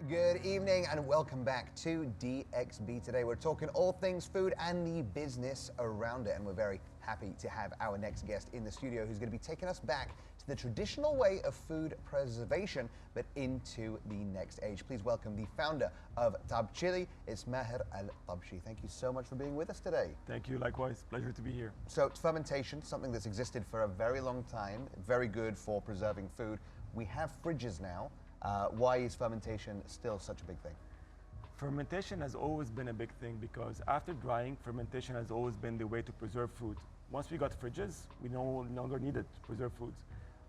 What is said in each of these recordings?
Good evening and welcome back to DXB. Today we're talking all things food and the business around it, and we're very happy to have our next guest in the studio who's going to be taking us back to the traditional way of food preservation but into the next age. Please welcome the founder of Tabchilli. It's Maher El Tabchy. Thank you so much for being with us today. Thank you, likewise. Pleasure to be here. So fermentation, something that's existed for a very long time, very good for preserving food. We have fridges now. Why is fermentation still such a big thing? Fermentation has always been a big thing because after drying, fermentation has always been the way to preserve food. Once we got fridges, we no longer needed to preserve foods.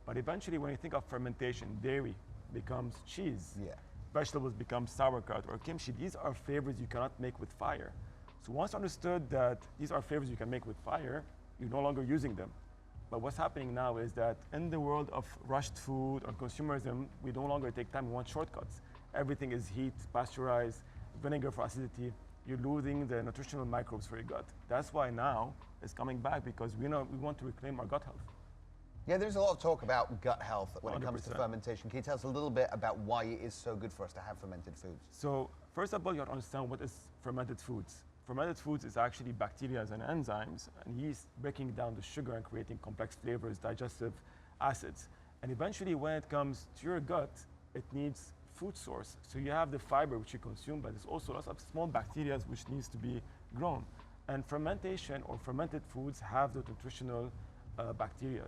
But eventually, when you think of fermentation, dairy becomes cheese. Yeah. Vegetables become sauerkraut or kimchi. These are flavors you cannot make with fire. So once you understood that these are flavors you can make with fire, you're no longer using them. But what's happening now is that in the world of rushed food or consumerism, we no longer take time, we want shortcuts. Everything is heat, pasteurized, vinegar for acidity. You're losing the nutritional microbes for your gut. That's why now it's coming back, because we want to reclaim our gut health. Yeah, there's a lot of talk about gut health when it comes to 100%. fermentation. Can you tell us a little bit about why it is so good for us to have fermented foods? So first of all, you have to understand what is fermented foods. Fermented foods is actually bacteria and enzymes and yeast breaking down the sugar and creating complex flavors, digestive acids. And eventually when it comes to your gut, it needs food source. So you have the fiber which you consume, but there's also lots of small bacteria which needs to be grown. And fermentation or fermented foods have the nutritional bacteria.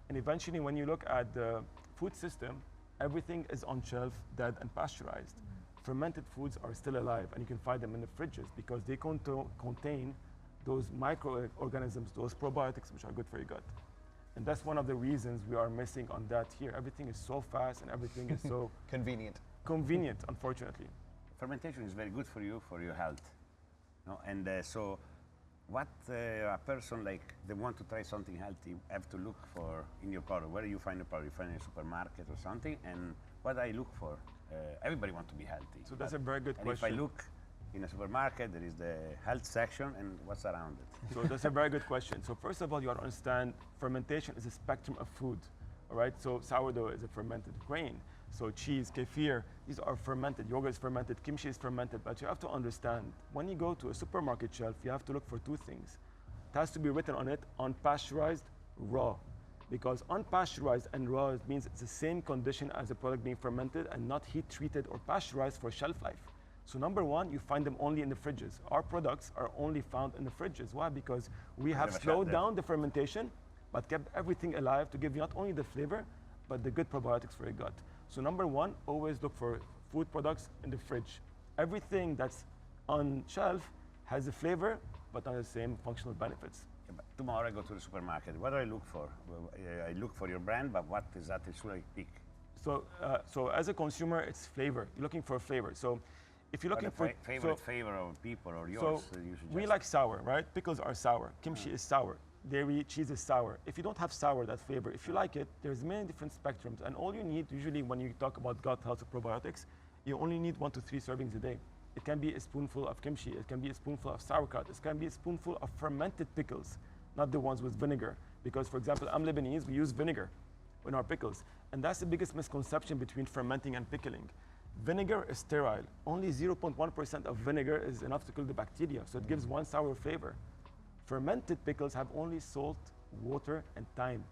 And eventually when you look at the food system, everything is on shelf, dead and pasteurized. Fermented foods are still alive, and you can find them in the fridges because they contain those microorganisms, those probiotics, which are good for your gut. And that's one of the reasons we are missing on that here. Everything is so fast and everything is so Convenient. convenient, unfortunately. Fermentation is very good for you, for your health. No? And so what a person like, they want to try something healthy, have to look for in your product. Where do you find the product? You find it in a supermarket or something, and what I look for? Everybody wants to be healthy. So that's a very good and question. if I look in a supermarket, there is the health section and what's around it. So that's a very good question. So first of all, you have to understand fermentation is a spectrum of food, all right? So sourdough is a fermented grain. So cheese, kefir, these are fermented. Yogurt is fermented, kimchi is fermented. But you have to understand, when you go to a supermarket shelf, you have to look for two things. It has to be written on it, unpasteurized, raw. Because unpasteurized and raw, it means it's the same condition as a product being fermented and not heat treated or pasteurized for shelf life. So number one, you find them only in the fridges. Our products are only found in the fridges. Why? Because we have slowed down the fermentation, but kept everything alive to give you not only the flavor, but the good probiotics for your gut. So number one, always look for food products in the fridge. Everything that's on shelf has a flavor, but not the same functional benefits. Yeah, but tomorrow I go to the supermarket. What do I look for? Well, I look for your brand, but what is that should I pick? So as a consumer, it's flavor. You're looking for a flavor. So if you're looking for favorite flavor of people or yours, so you should we just like sour, right? Pickles are sour. Kimchi is sour. Dairy, cheese is sour. If you don't have sour, that flavor, if you like it, there's many different spectrums. And all you need, usually when you talk about gut health or probiotics, you only need 1 to 3 servings a day. It can be a spoonful of kimchi. It can be a spoonful of sauerkraut. It can be a spoonful of fermented pickles, not the ones with vinegar. Because, for example, I'm Lebanese, we use vinegar in our pickles. And that's the biggest misconception between fermenting and pickling. Vinegar is sterile. Only 0.1% of vinegar is enough to kill the bacteria, so it gives one sour flavor. Fermented pickles have only salt, water, and thyme.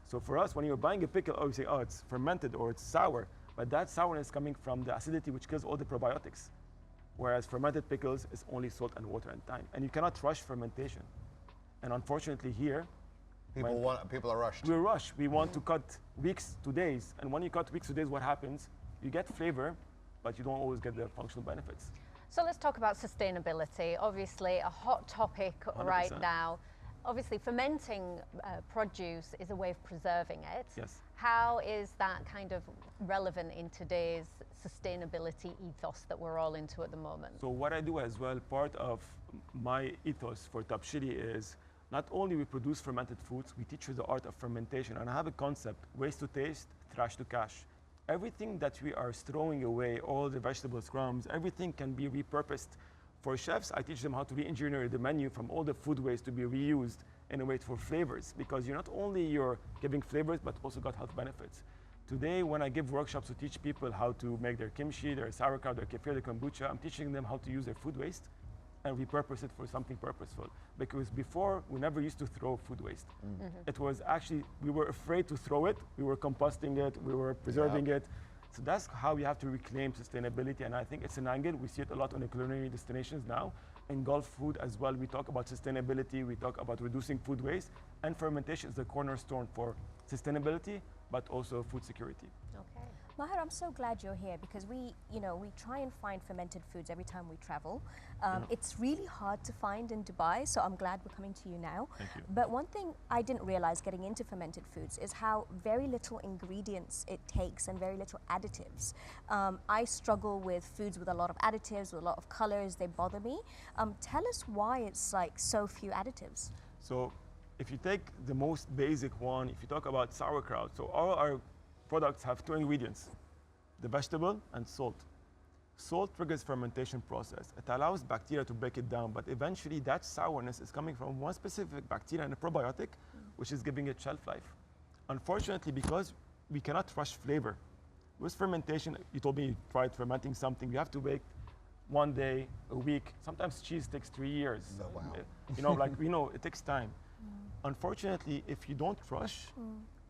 So for us, when you're buying a pickle, you say, oh, it's fermented or it's sour. But that sourness is coming from the acidity which kills all the probiotics. Whereas fermented pickles is only salt and water and thyme. And you cannot rush fermentation. And unfortunately here, People are rushed. we rush. We want to cut weeks to days. And when you cut weeks to days, what happens? You get flavor, but you don't always get the functional benefits. So let's talk about sustainability. Obviously, a hot topic 100%. right now. Obviously, fermenting produce is a way of preserving it. Yes. How is that kind of relevant in today's sustainability ethos that we're all into at the moment? So what I do as well, part of my ethos for Tabchilli is not only we produce fermented foods, we teach you the art of fermentation. And I have a concept, waste to taste, trash to cash. Everything that we are throwing away, all the vegetable crumbs, everything can be repurposed. For chefs, I teach them how to re-engineer the menu from all the food waste to be reused in a way for flavors, because you're not only giving flavors, but also got health benefits. Today, when I give workshops to teach people how to make their kimchi, their sauerkraut, their kefir, their kombucha, I'm teaching them how to use their food waste and repurpose it for something purposeful. Because before, we never used to throw food waste. It was actually, we were afraid to throw it. We were composting it, we were preserving it. So that's how we have to reclaim sustainability. And I think it's an angle. We see it a lot on the culinary destinations now. In Gulf food as well, we talk about sustainability, we talk about reducing food waste, and fermentation is the cornerstone for sustainability, but also food security. Okay. Maher, I'm so glad you're here because we try and find fermented foods every time we travel. It's really hard to find in Dubai, so I'm glad we're coming to you now. Thank you. But one thing I didn't realize getting into fermented foods is how very little ingredients it takes and very little additives. I struggle with foods with a lot of additives, with a lot of colors, they bother me. Tell us why it's like so few additives. So if you take the most basic one, if you talk about sauerkraut, so all our products have two ingredients, the vegetable and salt. Salt triggers fermentation process. It allows bacteria to break it down, but eventually that sourness is coming from one specific bacteria and a probiotic, which is giving it shelf life. Unfortunately, because we cannot rush flavor, with fermentation, you told me you tried fermenting something, you have to wait 1 day, a week. Sometimes cheese takes 3 years. Oh, wow. You know, like we know, it takes time. Unfortunately, if you don't rush,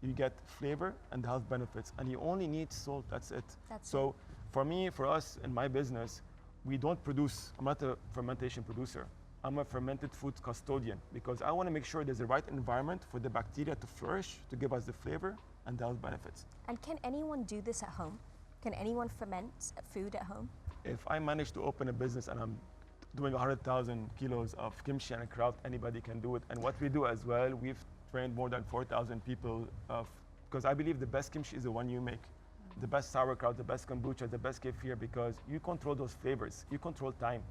you get flavor and health benefits, and you only need salt, that's it. So for me, for us, in my business, we don't produce, I'm not a fermentation producer. I'm a fermented foods custodian because I want to make sure there's the right environment for the bacteria to flourish, to give us the flavor and the health benefits. And can anyone do this at home? Can anyone ferment food at home? If I manage to open a business and I'm doing 100,000 kilos of kimchi and kraut, anybody can do it. And what we do as well, we've trained more than 4,000 people because I believe the best kimchi is the one you make. The best sauerkraut, the best kombucha, the best kefir, because you control those flavors. You control time.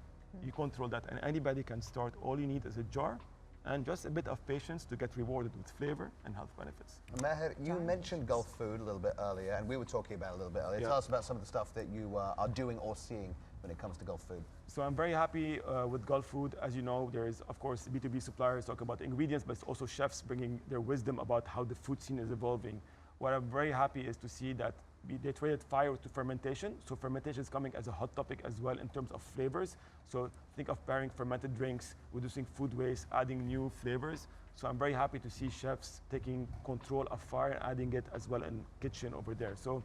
You control that, and anybody can start. All you need is a jar and just a bit of patience to get rewarded with flavor and health benefits. Maher, you mentioned Gulf food a little bit earlier, and we were talking about it a little bit earlier. Yeah. Tell us about some of the stuff that you are doing or seeing when it comes to Gulf food. So I'm very happy with Gulf food. As you know, there is, of course, B2B suppliers talk about ingredients, but it's also chefs bringing their wisdom about how the food scene is evolving. What I'm very happy is to see that they traded fire to fermentation. So fermentation is coming as a hot topic as well in terms of flavors. So think of pairing fermented drinks, reducing food waste, adding new flavors. So I'm very happy to see chefs taking control of fire and adding it as well in kitchen over there. So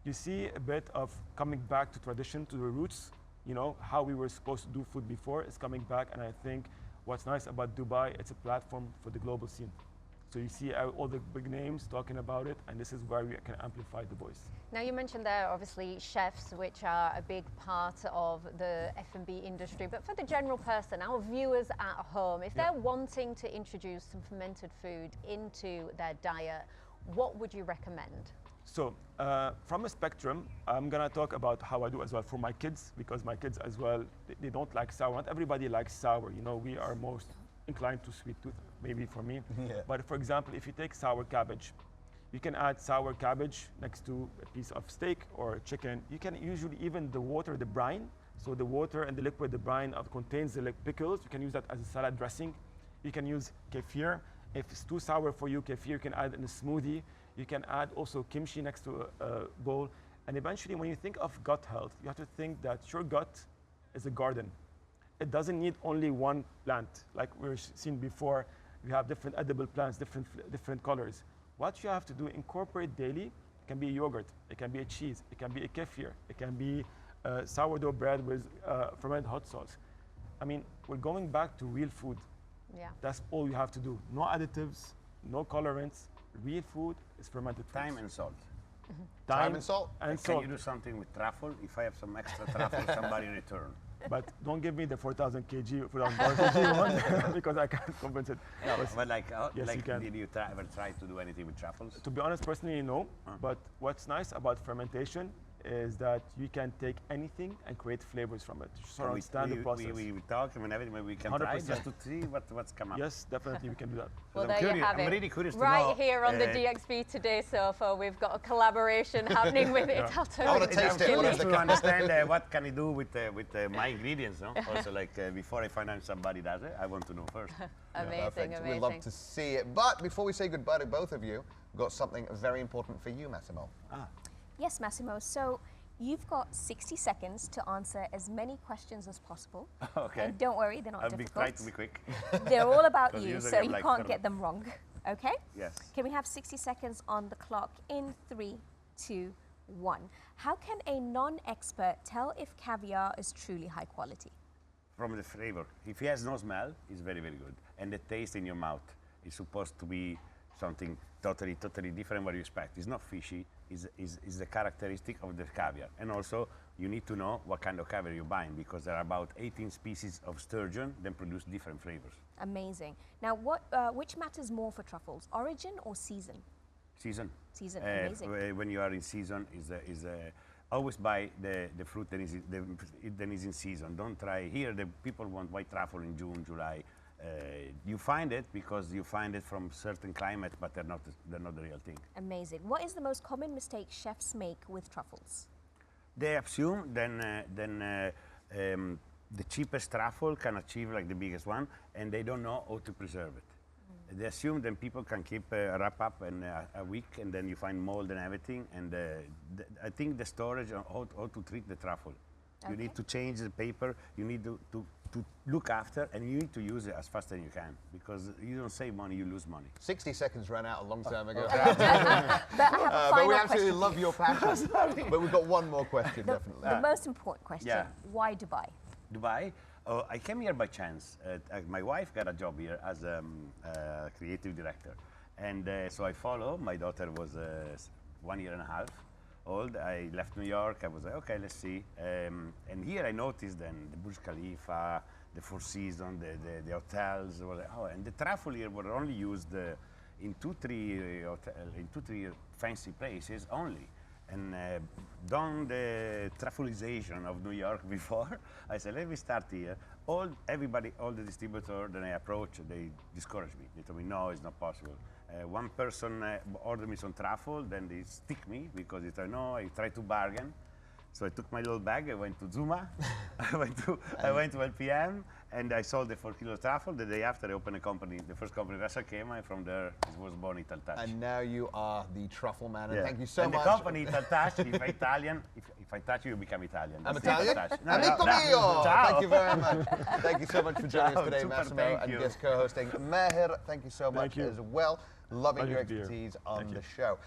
you see a bit of coming back to tradition, to the roots. You know, how we were supposed to do food before is coming back, and I think what's nice about Dubai, it's a platform for the global scene. So you see all the big names talking about it, and this is where we can amplify the voice. Now you mentioned there obviously chefs, which are a big part of the F&B industry, but for the general person, our viewers at home, if they're wanting to introduce some fermented food into their diet, what would you recommend? So from a spectrum, I'm gonna talk about how I do as well for my kids, because my kids as well, they don't like sour. Not everybody likes sour. You know, we are most inclined to sweet tooth, maybe for me. Yeah. But for example, if you take sour cabbage, you can add sour cabbage next to a piece of steak or chicken. You can usually even the water, the brine. So the water and the liquid, the brine contains the pickles. You can use that as a salad dressing. You can use kefir. If it's too sour for you, kefir you can add in a smoothie. You can add also kimchi next to a bowl. And eventually, when you think of gut health, you have to think that your gut is a garden. It doesn't need only one plant. Like we've seen before, we have different edible plants, different colors. What you have to do, incorporate daily. It can be a yogurt, it can be a cheese, it can be a kefir, it can be sourdough bread with fermented hot sauce. I mean, we're going back to real food. Yeah. That's all you have to do. No additives, no colorants. Real food is fermented foods. Time and salt. Time and salt. And Can salt. you do something with truffle? If I have some extra truffle, somebody return. But don't give me the 4,000 kg, 4,000 kg one because I can't compensate. No, but like, Yes, like you can. did you ever try to do anything with truffles? To be honest, personally, no. But what's nice about fermentation is that you can take anything and create flavors from it. Just Can understand the process. we talk and everything, maybe we can try 100%. just to see what's come up. Yes, definitely we can do that. Well, I'm there you curious- have I'm it. really curious to right know, here on the DXB Today sofa, we've got a collaboration happening with I Itato. wanna taste it. I'm What is curious the to understand what can I do with my ingredients. No? Also, like before I find out somebody does it, I want to know first. Amazing, Perfect. amazing. We'd love to see it. But before we say goodbye to both of you, we've got something very important for you, Massimo. Yes, Massimo. So you've got 60 seconds to answer as many questions as possible. Okay. And don't worry, they're not I'll difficult. try to be quick. They're all about 'Cause you, usually so I'm you like can't sort get of- them wrong. Okay? Yes. Can we have 60 seconds on the clock in 3, 2, 1? How can a non-expert tell if caviar is truly high quality? From the flavor. If he has no smell, it's very, very good. And the taste in your mouth is supposed to be something totally, totally different what you expect. It's not fishy, it's the characteristic of the caviar. And also, you need to know what kind of caviar you're buying because there are about 18 species of sturgeon that produce different flavors. Amazing. Now, which matters more for truffles, origin or season? Season. Season, amazing. When you are in season, always buy the fruit that is in season. Don't try here. The people want white truffle in June, July. You find it because you find it from certain climate, but they're not the real thing. Amazing. What is the most common mistake chefs make with truffles? They assume the cheapest truffle can achieve like the biggest one, and they don't know how to preserve it. They assume then people can keep wrap up in a week, and then you find mold and everything. And I think the storage, how to treat the truffle. You need to change the paper. You need to look after, and you need to use it as fast as you can because you don't save money, you lose money. 60 seconds ran out a long time ago. But I have a But final we question absolutely for love you. your passion. But we've got one more question, The definitely. most important question, Yeah. why Dubai? Dubai. Oh, I came here by chance. My wife got a job here as a creative director. And so I follow. My daughter was 1 year and a half old. I left New York. I was like, okay, let's see. And here I noticed then the Burj Khalifa, the Four Seasons, the hotels. And the truffle here were only used in two, three fancy places only. And done the truffleization of New York before, I said, let me start here. All the distributors that I approached, they discouraged me. They told me, no, it's not possible. One person ordered me some truffle, then they stick me because they said, no, I tried to bargain. So I took my little bag, I went to Zuma, I went to LPM, and I sold the 4 kilo truffle. The day after, I opened a company, the first company in Russia came, and from there, it was born Maher El Tabchy. And now you are the truffle man, and Yeah. thank you so and much. the company Maher El Tabchy, if I'm Italian, if I touch you, you become Italian. I'm That's Italian? Maher El Tabchy. No, Amico no, mio! ciao. Thank you very much. Thank you so much for joining us Ciao, today, super, Massimo, thank and you. guest co-hosting Maher. Thank you so much Thank you. as well. Loving your Pleasure to be here. expertise on Thank the you. show.